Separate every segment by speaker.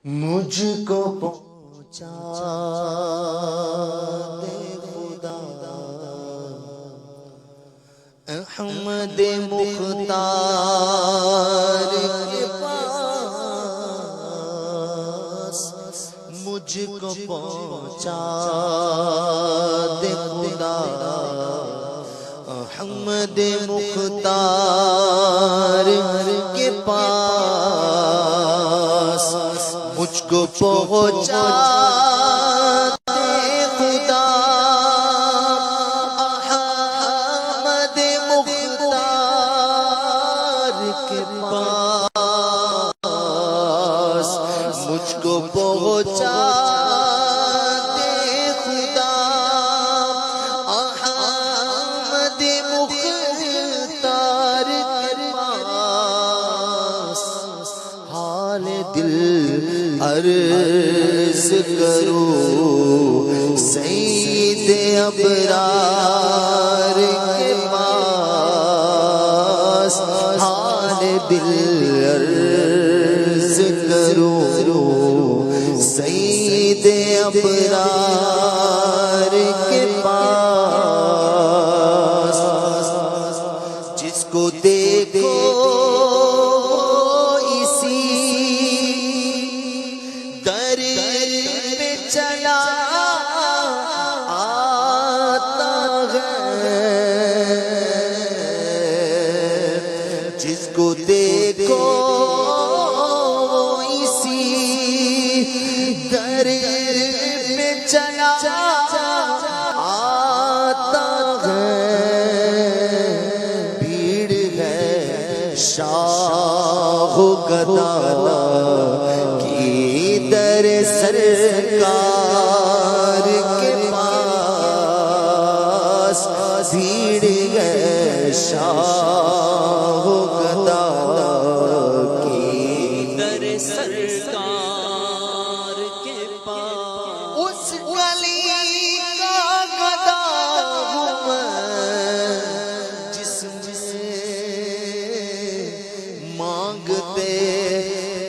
Speaker 1: مجھ کو پہنچا دے خدا احمد مختار کے پاس، مجھ کو پہنچا دے خدا احمد مختار کے پاس، مجھ کو پہنچا دے خدا احمد مختار کے پاس، مجھ کو پہنچا دے خدا احمد مختار کے پاس، حال دل عرض کرو سید ابرار کے پاس، حال دل عرض کرو سید ابرار کے پاس، جس کو دیکھو چلا آتا ہے، جس کو دیکھو اسی در پہ چلا آتا ہے، بھیڑ ہے شاہ و گدا کی در سرکار کے پاس، بھیڑ ہے شاہ و گدا کی در سرکار کے پاس، اس گلی کا گدا ہوں میں جس میں مانگتے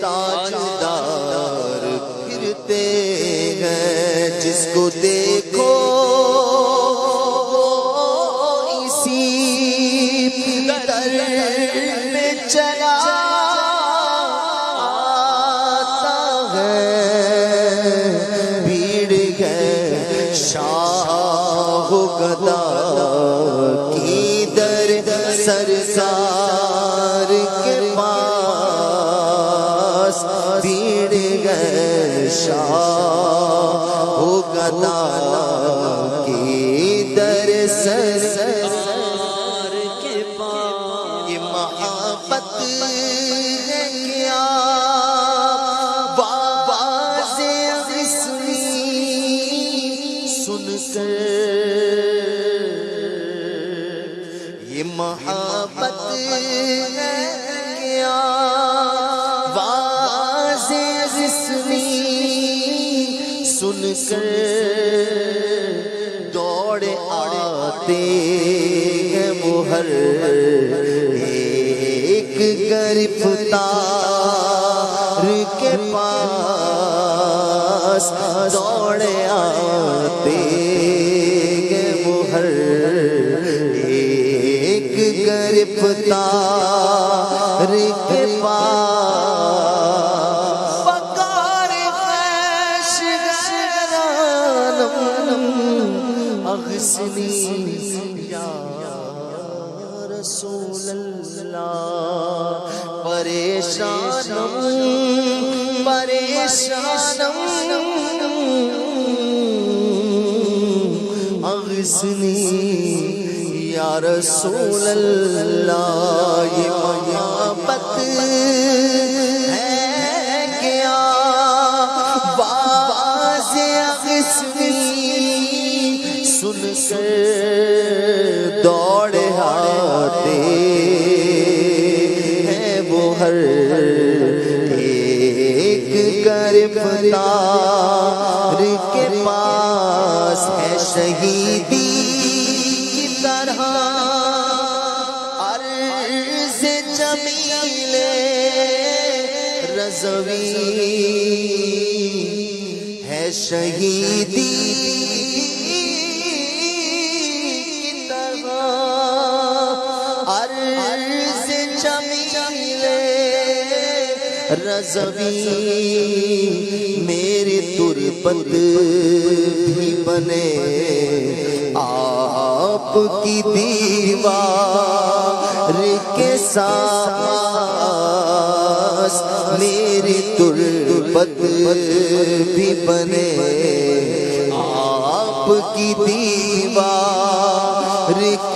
Speaker 1: تاجدار پھرتے ہیں، جس کو دیکھو اسی در میں چلا آتا ہے، بھیڑ ہے شاہ و گدا کی در سرکار کے پاس، بھیڑ ہے شاہ و گدا کی در سرکار کے پاس، یہ محبت ہے کیا باز اسمی سن کر، یہ محبت ہے کیا باز اسمی سن کر، دوڑ آتے ہیں وہ ہر ایک گرفتار کے پاس، دوڑ آتے ہیں وہ ہر ایک گرفتار کے پاس، پکار خیش گرانم اغسنی یا رسول اللہ، پریشانم پریشانم اغسنی یا رسول اللہ، یہ محبت ہے کیا باز اغسنی سن کر، دوڑ آتے ہیں وہ ہر ایک گرفتار کے پاس، ہے شہیدی کی طرح عرض جمیل رضوی ہے شہیدی کی طرح عرض جمیلے رضوی میری تربت بھی بنے آپ کی دیوار کے ساس میری تربت بھی بنے آپ کی دیوار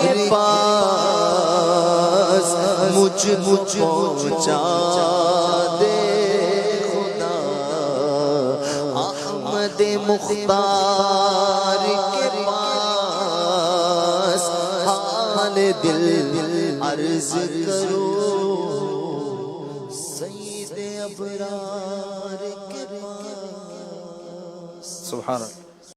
Speaker 1: کے پاس مجھ پہنچا دے خدا احمد مختار کے پاس حال دل عرض کرو سید ابرار کے پاس.
Speaker 2: سبحان اللہ.